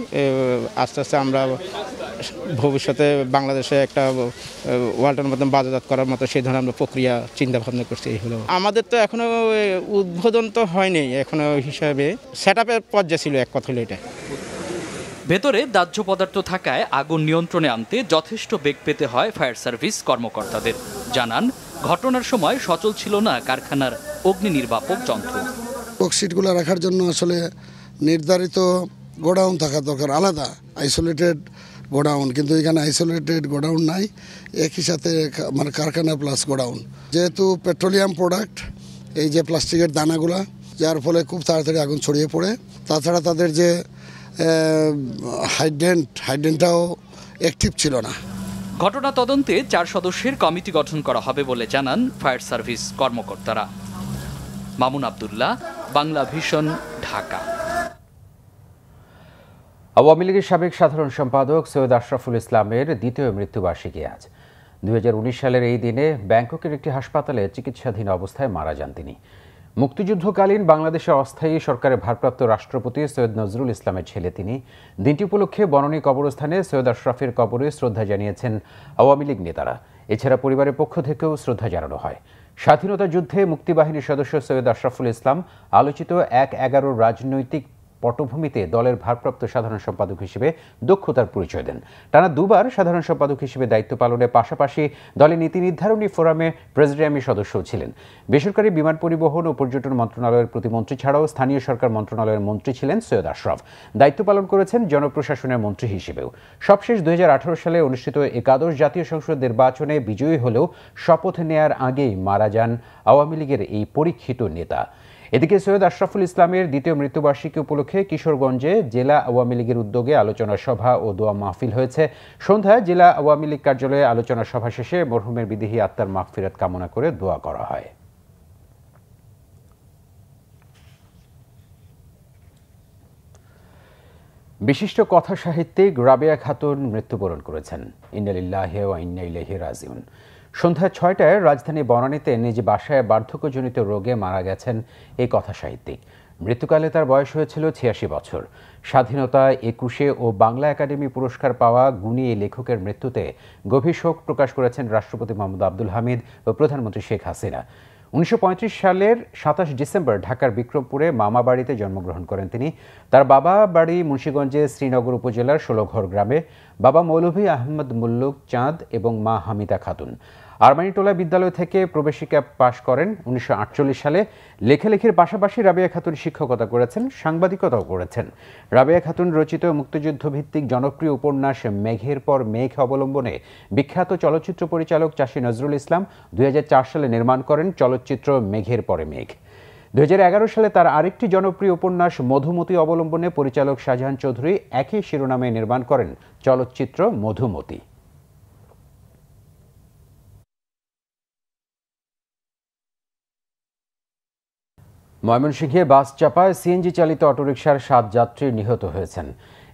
আস্তে আস্তে আমরা ভবিষ্যতে বাংলাদেশে একটা ওয়ার্ল্ডের মতন বাজারজাত করার মতো সেই ধরনের আমরা প্রক্রিয়া চিন্তা ভাবনা করছি। এই হলো আমাদের তো এখনো উদ্বোধন তো হয়নি, এখনো হিসাবে সেট আপের পর্যায়ে ছিল, এক কথা হলো এটা। ভেতরে দাহ্য পদার্থ থাকায় আগুন নিয়ন্ত্রণে আনতে যথেষ্ট বেগ পেতে হয় ফায়ার সার্ভিস কর্মকর্তাদের। জানান, ঘটনার সময় সচল ছিল না কারখানার অগ্নি নির্বাপক যন্ত্র। বক্সিটগুলো রাখার জন্য আসলে নির্ধারিত গোডাউন থাকা দরকার, আলাদা আইসোলেটেড গোডাউন, কিন্তু এখানে আইসোলেটেড গোডাউন নাই, একই সাথে মানে কারখানা প্লাস গোডাউন। যেহেতু পেট্রোলিয়াম প্রোডাক্ট, এই যে প্লাস্টিকের দানাগুলা, যার ফলে খুব তাড়াতাড়ি আগুন ছড়িয়ে পড়ে। তাছাড়া তাদের যে হাইড্রেন্টটাও অ্যাক্টিভ ছিল না। ঘটনা তদন্তে 4 সদস্যের কমিটি গঠন করা হবে বলে জানান ফায়ার সার্ভিস কর্মকর্তারা। মামুন আব্দুল্লাহ, বাংলা ভিশন, ঢাকা। আওয়ামী লীগের সাবেক সাধারণ সম্পাদক সৈয়দ আশরাফুল ইসলামের দ্বিতীয় মৃত্যুবার্ষিকী আজ। 2019 সালের এই দিনে ব্যাংককের একটি হাসপাতালে চিকিৎসাধীন অবস্থায় মারা যান তিনি। মুক্তিযুদ্ধকালীন বাংলাদেশের অস্থায়ী সরকারের ভারপ্রাপ্ত রাষ্ট্রপতি সৈয়দ নজরুল ইসলামের ছেলে তিনি। দিনটি উপলক্ষে বনানী কবরস্থানে সৈয়দ আশরাফের কবরে শ্রদ্ধা জানিয়েছেন আওয়ামী লীগ নেতারা। এছাড়া পরিবারের পক্ষ থেকেও শ্রদ্ধা জানানো হয়। স্বাধীনতা যুদ্ধে মুক্তিবাহিনীর সদস্য সৈয়দ আশরাফুল ইসলাম আলোচিত 1/11 রাজনৈতিক পটভূমিতে দলের ভারপ্রাপ্ত সাধারণ সম্পাদক হিসেবে দক্ষতার পরিচয় দেন। টানা 2 বার সাধারণ সম্পাদক হিসেবে দায়িত্ব পালনের পাশাপাশি দলের নীতি নির্ধারণী ফোরামে প্রেসিডিয়ামের সদস্যও ছিলেন। বেসরকারি বিমান পরিবহন ও পর্যটন মন্ত্রণালয়ের প্রতিমন্ত্রী ছাড়াও স্থানীয় সরকার মন্ত্রণালয়ের মন্ত্রী ছিলেন সৈয়দ আশরাফ। দায়িত্ব পালন করেছেন জনপ্রশাসনের মন্ত্রী হিসেবেও। সবশেষ 2018 সালে অনুষ্ঠিত একাদশ জাতীয় সংসদ নির্বাচনে বিজয়ী হলেও শপথ নেয়ার আগেই মারা যান আওয়ামী লীগের এই পরীক্ষিত নেতা। এদিকে সৈয়দ আশরাফুল ইসলামের দ্বিতীয় মৃত্যুবার্ষিকী উপলক্ষে কিশোরগঞ্জে জেলা আওয়ামী লীগের উদ্যোগে আলোচনা সভা ও দোয়া মাহফিল হয়েছে। সন্ধ্যায় জেলা আওয়ামী লীগ কার্যালয়ে আলোচনা সভা শেষে মরহুমের বিদেহী আত্মার মাগফিরাত কামনা করে দোয়া করা হয়। বিশিষ্ট কথা সাহিত্যিক রাবেয়া খাতুন মৃত্যুবরণ করেছেন। ইন্না লিল্লাহি ওয়া ইন্না ইলাইহি রাজিউন। সন্ধ্যা 6টায় রাজধানী বনানীতে নিজ বাসায় বার্ধক্যজনিত রোগে মারা গেছেন এই কথা সাহিত্যিক। মৃত্যুকালে তার বয়স হয়েছিল 86 বছর। স্বাধীনতা 21 ও বাংলা একাডেমি পুরস্কার পাওয়া গুণী এই লেখকের মৃত্যুতে গভীর শোক প্রকাশ করেছেন রাষ্ট্রপতি মোহাম্মদ আব্দুল হামিদ ও প্রধানমন্ত্রী শেখ হাসিনা। 1935 সালের 27 ডিসেম্বর ঢাকার বিক্রমপুরে মামা বাড়িতে জন্মগ্রহণ করেন তিনি। তার বাবা বাড়ি মুন্সিগঞ্জের শ্রীনগর উপজেলার 16ঘর গ্রামে। বাবা মৌলভী আহমদ মুল্লুক চাঁদ এবং মা হামিদা খাতুন। আরমানিটোলা বিদ্যালয় থেকে প্রবেশিকা পাশ করেন 1948 সালে। লেখালেখির পাশাপাশি রাবেয়া খাতুন শিক্ষকতা করেছেন, সাংবাদিকতাও করেছেন। রাবেয়া খাতুন রচিত মুক্তিযুদ্ধ ভিত্তিক জনপ্রিয় উপন্যাস মেঘের পর মেঘ অবলম্বনে বিখ্যাত চলচ্চিত্র পরিচালক চাষী নজরুল ইসলাম 2004 সালে নির্মাণ করেন চলচ্চিত্র মেঘের পরে মেঘ। 2011 সালে তার আরেকটি জনপ্রিয় উপন্যাস মধুমতি অবলম্বনে পরিচালক শাহজাহান চৌধুরী একই শিরোনামে নির্মাণ করেন চলচ্চিত্র মধুমতি। ময়মনসিংহে বাস চাপায় সিএনজি চালিত অটোরিকশার 7 যাত্রী নিহত হয়েছেন।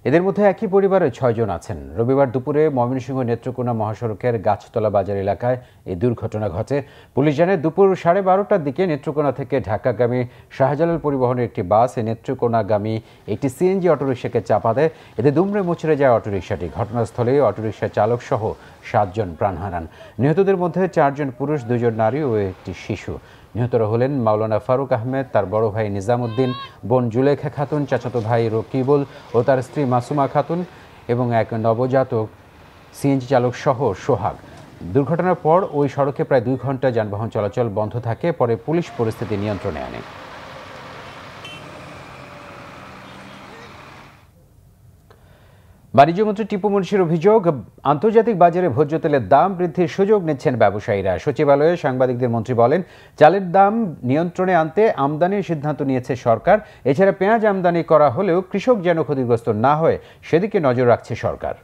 এদের মধ্যে একই পরিবারের 6 জন আছেন। রবিবার দুপুরে ময়মনসিংহ নেত্রকোনা মহাসড়কের গাছতলা বাজার এলাকায় এই দুর্ঘটনা ঘটে। পুলিশ জানায় দুপুর 12:30টার দিকে নেত্রকোনা থেকে ঢাকাগামী শাহজালাল পরিবহনের একটি বাস নেত্রকোনাগামী একটি সিএনজি অটোরিকশাকে চাপা দেয়। এতে দুমড়ে মুচড়ে যায় অটোরিকশাটি। ঘটনাস্থলে অটোরিকশা চালক সহ 7 জন প্রাণ হারান। নিহতদের মধ্যে 4 জন পুরুষ, 2 জন নারী ও একটি শিশু। নিহতরা হলেন মাওলানা ফারুক আহমেদ, তার বড় ভাই নিজামুদ্দিন, বোন জুলেখা খাতুন, চাচাতো ভাই রকিবুল ও তার স্ত্রী মাসুমা খাতুন এবং এক নবজাতক সিএনজি চালক সহ সোহাগ। দুর্ঘটনার পর ওই সড়কে প্রায় 2 ঘন্টা যানবাহন চলাচল বন্ধ থাকে। পরে পুলিশ পরিস্থিতি নিয়ন্ত্রণে আনে। বাণিজ্যমন্ত্রী টিপু মুনশির অভিযোগ, আন্তর্জাতিক বাজারে ভোজ্য তেলের দাম বৃদ্ধির সুযোগ নিচ্ছেন ব্যবসায়ীরা। সচিবালয়ে সাংবাদিকদের মন্ত্রী বলেন, চালের দাম নিয়ন্ত্রণে আনতে আমদানির সিদ্ধান্ত নিয়েছে সরকার। এছাড়া পেঁয়াজ আমদানি করা হলেও কৃষক যেন ক্ষতিগ্রস্ত না হয় সেদিকে নজর রাখছে সরকার।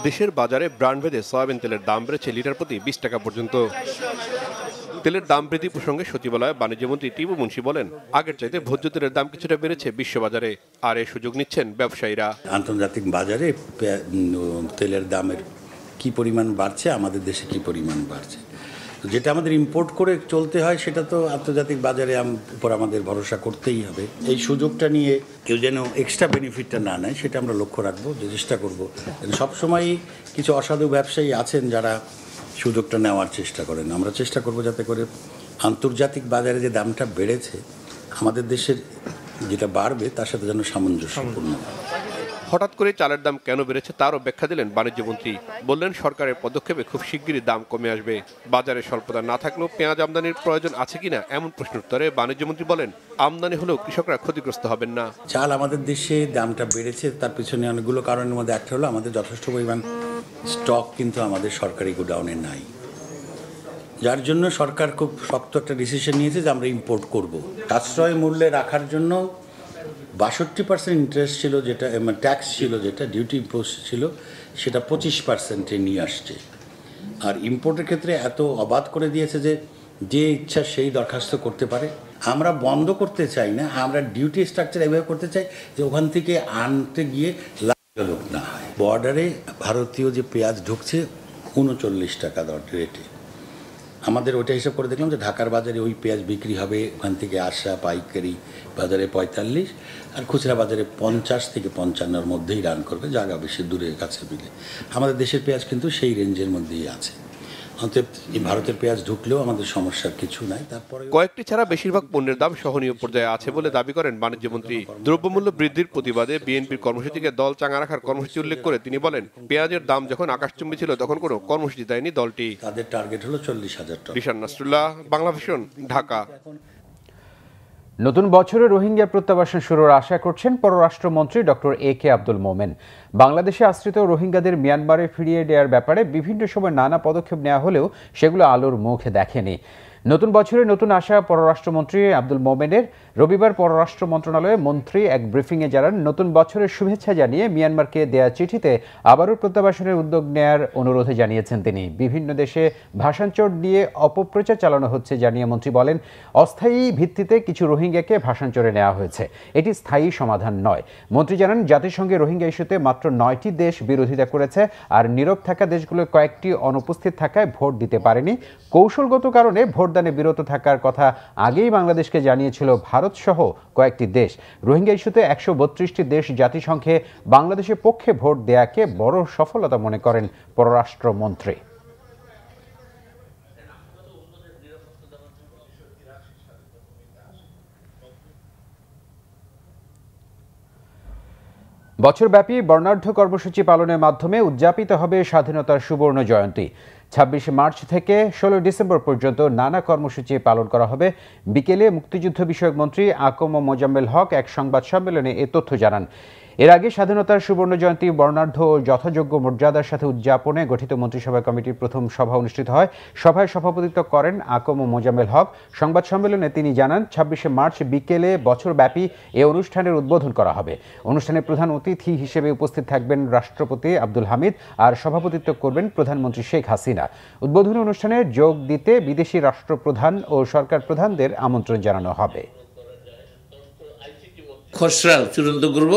দেশের বাজারে ব্র্যান্ডভেদে সয়াবিন তেলের দাম বেড়েছে লিটার প্রতি 20 টাকা পর্যন্ত। তেলের দাম বৃদ্ধি প্রসঙ্গে সচিবালয়ে বাণিজ্যমন্ত্রী টিপু মুনশি বলেন, আগের চাইতে ভোজ্য তেলের দাম কিছুটা বেড়েছে বিশ্ববাজারে, আর এই সুযোগ নিচ্ছেন ব্যবসায়ীরা। আন্তর্জাতিক বাজারে তেলের দামের কি পরিমাণ বাড়ছে, আমাদের দেশে কি পরিমাণ বাড়ছে, যেটা আমাদের ইম্পোর্ট করে চলতে হয় সেটা তো আন্তর্জাতিক বাজারে উপর আমাদের ভরসা করতেই হবে। এই সুযোগটা নিয়ে কেউ যেন এক্সট্রা বেনিফিটটা না নেয় সেটা আমরা লক্ষ্য রাখবো, চেষ্টা করবো। সবসময়ই কিছু অসাধু ব্যবসায়ী আছেন যারা সুযোগটা নেওয়ার চেষ্টা করেন। আমরা চেষ্টা করব যাতে করে আন্তর্জাতিক বাজারে যে দামটা বেড়েছে আমাদের দেশের যেটা বাড়বে তার সাথে যেন সামঞ্জস্যপূর্ণ। হঠাৎ করে চালের দাম কেন বেড়েছে তারও ব্যাখ্যা দিলেন বাণিজ্যমন্ত্রী। বললেন, সরকারের পদক্ষেপে খুব শিগগিরই দাম কমে আসবে। বাজারে স্বল্পতা না থাকলেও পেঁয়াজ আমদানির প্রয়োজন আছে কিনা এমন প্রশ্ন উত্তরে বাণিজ্যমন্ত্রী বলেন, আমদানি হলেও কৃষকরা ক্ষতিগ্রস্ত হবেন না। চাল আমাদের দেশে দামটা বেড়েছে তার পিছনে অনেকগুলো কারণের মধ্যে একটা হলো আমাদের যথেষ্ট পরিমাণ স্টক কিন্তু আমাদের সরকারি গোডাউনে নাই, যার জন্য সরকার খুব শক্ত একটা ডিসিশন নিয়েছে যে আমরা ইম্পোর্ট করব। সাশ্রয় মূল্যে রাখার জন্য 62% ইন্টারেস্ট ছিল, যেটা ট্যাক্স ছিল, যেটা ডিউটি ইম্পোস্ট ছিল, সেটা 25%-এ নিয়ে আসছে। আর ইম্পোর্টের ক্ষেত্রে এত অবাধ করে দিয়েছে যে ইচ্ছা সেই দরখাস্ত করতে পারে। আমরা বন্ধ করতে চাই না, আমরা ডিউটি স্ট্রাকচার এভাবে করতে চাই যে ওখান থেকে আনতে গিয়ে লোক না হয়। বর্ডারে ভারতীয় যে পেঁয়াজ ঢুকছে 39 টাকা রেটে, আমাদের ওইটা হিসাব করে দেখলাম যে ঢাকার বাজারে ওই পেঁয়াজ বিক্রি হবে ওখান থেকে আসা পাইকারি বাজারে 45 আর খুচরা বাজারে 50 থেকে 55-এর মধ্যেই রান করবে, জায়গা বেশি দূরে কাছে মিলে। আমাদের দেশের পেঁয়াজ কিন্তু সেই রেঞ্জের মধ্যেই আছে। অতএব ভারতের পেঁয়াজ ঢুকলেও আমাদের সমস্যার কিছু নাই। তারপরে কয়েকটি ছাড়া বেশিরভাগ পণ্যের দাম সহনীয় পর্যায়ে আছে বলে দাবি করেন বাণিজ্যমন্ত্রী। দ্রব্যমূল্য বৃদ্ধির প্রতিবাদে বিএনপির কর্মসূচিকে দল চাঙা রাখার কর্মসূচি উল্লেখ করে তিনি বলেন, পেঁয়াজের দাম যখন আকাশচুম্বী ছিল তখন কোনো কর্মসূচি দেয়নি দলটি। তাদের টার্গেট হলো 40,000 টাকা। রিশান নাসরুল্লাহ, বাংলা ভিশন, ঢাকা। নতুন বছরে রোহিঙ্গা প্রত্যাবাসন শুরুর আশা করছেন পররাষ্ট্রমন্ত্রী ডক্টর AK আব্দুল মোমেন। বাংলাদেশে আশ্রিত রোহিঙ্গাদের মিয়ানমারে ফিরিয়ে দেওয়ার ব্যাপারে বিভিন্ন সময় নানা পদক্ষেপ নেওয়া হলেও সেগুলো আলোর মুখ দেখেনি। নতুন বছরে নতুন আশা পররাষ্ট্রমন্ত্রী আব্দুল মোমেনের। রবিবার পররাষ্ট্র মন্ত্রণালয়ে মন্ত্রী এক ব্রিফিংয়ে জানান, নতুন বছরের শুভেচ্ছা জানিয়ে মিয়ানমারকে দেয়া চিঠিতে আবারও প্রত্যাবাসনের উদ্যোগ নেয়ার অনুরোধে জানিয়েছেন তিনি। বিভিন্ন দেশে ভাষান্তর নিয়ে অপপ্রচার চালানো হচ্ছে জানিয়ে মন্ত্রী বলেন, অস্থায়ী ভিত্তিতে কিছু রোহিঙ্গাকে ভাষান্তরে নেওয়া হয়েছে, এটি স্থায়ী সমাধান নয়। মন্ত্রী জানান, জাতিসংঘে রোহিঙ্গা ইস্যুতে মাত্র 9টি দেশ বিরোধিতা করেছে, আর নীরব থাকা দেশগুলোর কয়েকটি অনুপস্থিত থাকায় ভোট দিতে পারেনি। কৌশলগত কারণে ভোটদানে বিরত থাকার কথা আগেই বাংলাদেশকে জানিয়েছিল ভারত সহ কয়েকটি দেশ। রোহিঙ্গা ইস্যুতে 132টি দেশ জাতিসংঘে বাংলাদেশের পক্ষে ভোট দেয়াকে বড় সফলতা মনে করেন পররাষ্ট্রমন্ত্রী। বছরব্যাপী বর্ণাঢ্য কর্মসূচি পালনের মাধ্যমে উদযাপিত হবে স্বাধীনতার সুবর্ণ জয়ন্তী। ২৬ মার্চ থেকে ১৬ ডিসেম্বর পর্যন্ত নানা কর্মসূচি পালন করা হবে। বিকেলে মুক্তিযুদ্ধ বিষয়ক মন্ত্রী আকম মোজাম্মেল হক এক সংবাদ সম্মেলনে এ তথ্য জানান। এর আগে স্বাধীনতার সুবর্ণ জয়ন্তী বর্ণাঢ্য ও যথাযোগ্য মর্যাদার সাথে উদযাপনে গঠিত মন্ত্রিসভা কমিটির প্রথম সভা অনুষ্ঠিত হয়। সভায় সভাপতিত্ব করেন আকম মোজাম্মেল হক। সংবাদ সম্মেলনে তিনি জানান, ২৬শে মার্চ বিকেলে বছরব্যাপী এ অনুষ্ঠানের উদ্বোধন করা হবে। অনুষ্ঠানে প্রধান অতিথি হিসেবে উপস্থিত থাকবেন রাষ্ট্রপতি আব্দুল হামিদ, আর সভাপতিত্ব করবেন প্রধানমন্ত্রী শেখ হাসিনা। উদ্বোধনী অনুষ্ঠানে যোগ দিতে বিদেশি রাষ্ট্রপ্রধান ও সরকার প্রধানদের আমন্ত্রণ জানানো হবে। খসড়া চূড়ান্ত করব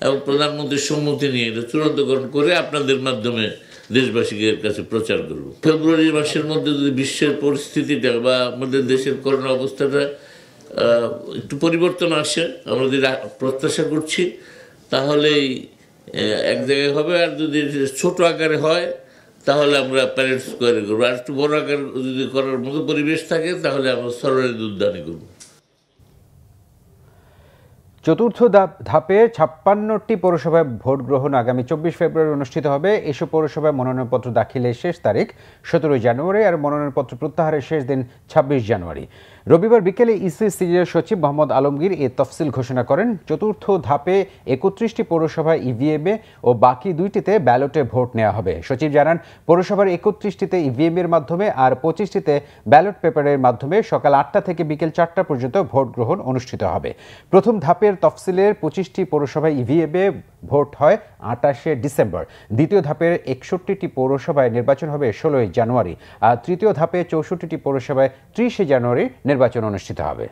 এবং প্রধানমন্ত্রীর সম্মতি নিয়ে এটা চূড়ান্তকরণ করে আপনাদের মাধ্যমে দেশবাসীদের কাছে প্রচার করব। ফেব্রুয়ারি মাসের মধ্যে যদি বিশ্বের পরিস্থিতিটা বা আমাদের দেশের করোনা অবস্থাটা একটু পরিবর্তন আসে, আমরা যদি প্রত্যাশা করছি, তাহলেই এক জায়গায় হবে। আর যদি ছোট আকারে হয় তাহলে আমরা প্যারেড স্কোয়ারে করবো। আর একটু বড় আকার যদি করার মতো পরিবেশ থাকে তাহলে আমরা সরোয়ারে উদ্যানে করবো। চতুর্থ ধাপে ৫৬টি পৌরসভায় ভোট গ্রহণ আগামী ২৪ ফেব্রুয়ারি অনুষ্ঠিত হবে। এসব পৌরসভায় মনোনয়নপত্র দাখিলের শেষ তারিখ ১৭ জানুয়ারি আর মনোনয়নপত্র প্রত্যাহারের শেষ দিন ২৬ জানুয়ারি। রবিবার বিকেলে ইসি সিনিয়র সচিব মোহাম্মদ আলমগীর এ তফসিল ঘোষণা করেন। চতুর্থ ধাপে ৩১টি পৌরসভায় ইভিএমে ও বাকি ২টিতে ব্যালটে ভোট নেওয়া হবে। সচিব জানান, পৌরসভার ৩১টিতে ইভিএম এর মাধ্যমে আর ২৫টিতে ব্যালট পেপারের মাধ্যমে সকাল ৮টা থেকে বিকেল ৪টা পর্যন্ত ভোট গ্রহণ অনুষ্ঠিত হবে। প্রথম ধাপের তফসিলের ২৫টি পৌরসভায় ইভিএমে ভোট হয় ২৮শে ডিসেম্বর। দ্বিতীয় ধাপের ৬১টি পৌরসভায় নির্বাচন হবে ১৬ জানুয়ারি, আর তৃতীয় ধাপে ৬৪টি পৌরসভায় ৩০ জানুয়ারি নির্বাচন অনুষ্ঠিত হবে।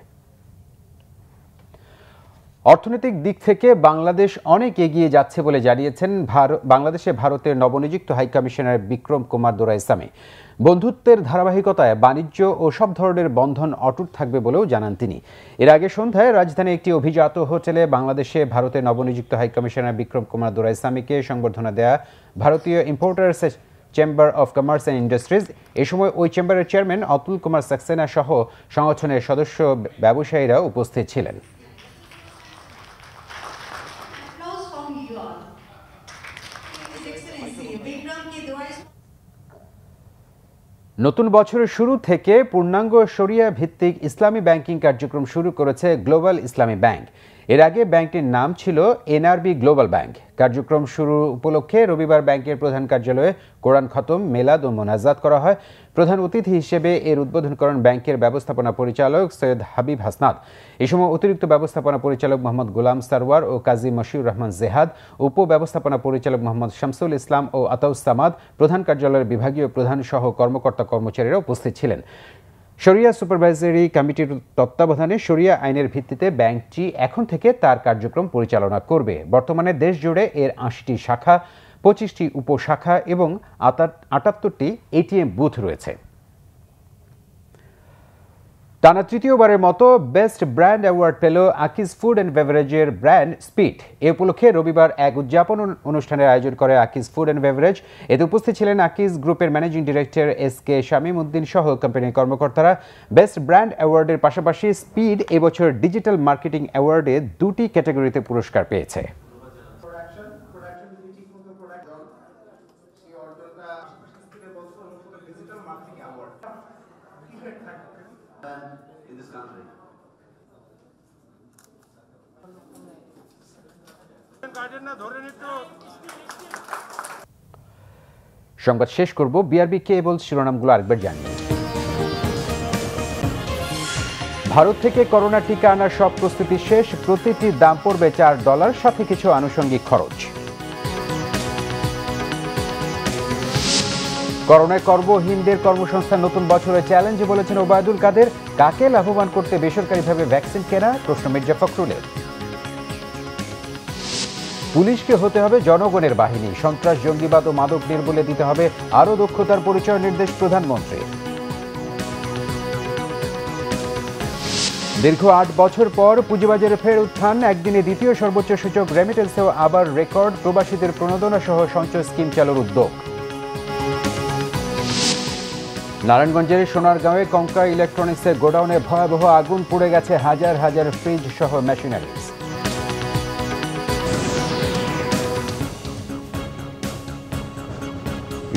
অর্থনৈতিক দিক থেকে বাংলাদেশ অনেক এগিয়ে যাচ্ছে বলে জানিয়েছেন বাংলাদেশে ভারতের নবনিযুক্ত হাইকমিশনার বিক্রম কুমার দোরাইস্বামী। বন্ধুত্বের ধারাবাহিকতায় বাণিজ্য ও সব ধরনের বন্ধন অটুট থাকবে বলেও জানান তিনি। এর আগে সন্ধ্যায় রাজধানী একটি অভিজাত হোটেলে বাংলাদেশে ভারতের নবনিযুক্ত হাইকমিশনার বিক্রম কুমার দোরাইস্বামীকে সংবর্ধনা দেয়া ভারতীয় importers chamber of commerce and industries, এ সময় ওই চেম্বারের চেয়ারম্যান অতুল কুমার সাক্সেনা সহ সংগঠনের সদস্য ব্যবসায়ীরা উপস্থিত ছিলেন। নতুন বছরের শুরু থেকে পূর্ণাঙ্গ শরিয়া ভিত্তিক ইসলামী ব্যাংকিং কার্যক্রম শুরু করেছে গ্লোবাল ইসলামী ব্যাংক। এর আগে ব্যাংকটির নাম ছিল এনআরবি গ্লোবাল ব্যাংক। কার্যক্রম শুরু উপলক্ষে রবিবার ব্যাংকের প্রধান কার্যালয়ে কোরআন খতম, মেলাদ ও মোনাজাত করা হয়। প্রধান অতিথি হিসেবে এর উদ্বোধন করেন ব্যাংকের ব্যবস্থাপনা পরিচালক সৈয়দ হাবিব হাসনাত। এ সময় অতিরিক্ত ব্যবস্থাপনা পরিচালক মোহাম্মদ গোলাম সারওয়ার ও কাজী মশিউর রহমান জেহাদ, উপ ব্যবস্থাপনা পরিচালক মোহাম্মদ শামসুল ইসলাম ও আতাউস সামাদ, প্রধান কার্যালয়ের বিভাগীয় প্রধান সহ কর্মকর্তা কর্মচারীরা উপস্থিত ছিলেন। শরিয়া সুপারভাইজারি কমিটির তত্ত্বাবধানে শরিয়া আইনের ভিত্তিতে ব্যাংকটি এখন থেকে তার কার্যক্রম পরিচালনা করবে। বর্তমানে দেশ জুড়ে এর ৮০টি শাখা, ২৫টি উপশাখা এবং ৭৮টি এটিএম বুথ রয়েছে। টানা তৃতীয়বারের মতো বেস্ট ব্র্যান্ড অ্যাওয়ার্ড পেল আকিজ ফুড অ্যান্ড বেভারেজের ব্র্যান্ড স্পিড। এ উপলক্ষে রবিবার এক উদযাপন অনুষ্ঠানের আয়োজন করে আকিজ ফুড অ্যান্ড বেভারেজ। এতে উপস্থিত ছিলেন আকিজ গ্রুপের managing director S K. Shamim Uddin সহ কোম্পানির কর্মকর্তারা। বেস্ট ব্র্যান্ড অ্যাওয়ার্ডের পাশাপাশি স্পিড এবছর ডিজিটাল মার্কেটিং অ্যাওয়ার্ডে ২টি ক্যাটাগরিতে পুরস্কার পেয়েছে। সংবাদ শেষ করব বিআরবি কেবল শিরোনামগুলো আরেকবার জানিয়ে। ভারত থেকে করোনা টিকা আনার সব প্রস্তুতি শেষ, প্রতিটির দাম পড়বে $4, সাথে কিছু আনুষঙ্গিক খরচ। করোনায় কর্মহীনদের কর্মসংস্থান নতুন বছরের চ্যালেঞ্জ বলেছেন ওবায়দুল কাদের। কাকে লাভবান করতে বেসরকারিভাবে ভ্যাকসিন কেনা, প্রশ্ন মির্জা ফখরুলের। পুলিশকে হতে হবে জনগণের বাহিনী, সন্ত্রাস, জঙ্গিবাদ ও মাদক নির্মূলে দিতে হবে আরও দক্ষতার পরিচয়, নির্দেশ প্রধানমন্ত্রী। দীর্ঘ ৮ বছর পর পুঁজিবাজারে ফের উত্থান, একদিনে দ্বিতীয় সর্বোচ্চ সূচক, রেমিটেন্সেও আবার রেকর্ড, প্রবাসীদের প্রণোদনা সহ সঞ্চয় স্কিম চালুর উদ্যোগ। নারায়ণগঞ্জের সোনারগাঁওয়ে কঙ্কা ইলেকট্রনিক্সের গোডাউনে ভয়াবহ আগুন, পুড়ে গেছে হাজার হাজার ফ্রিজ সহ মেশিনারিজ।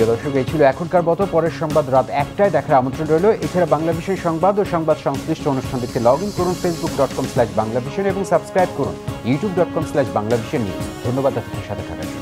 প্রিয় দর্শক, এই ছিল এখনকার মতো। পরের সংবাদ রাত 1টায় দেখার আমন্ত্রণ রইল। এছাড়া বাংলা ভিশন সংবাদ ও সংবাদ সংশ্লিষ্ট অনুষ্ঠান দেখতে লগ ইন করুন facebook.com/বাংলাভিশন এবং সাবস্ক্রাইব করুন youtube.com/বাংলাভিশন নিউজ। ধন্যবাদ আপনাদের সাথে থাকার জন্য।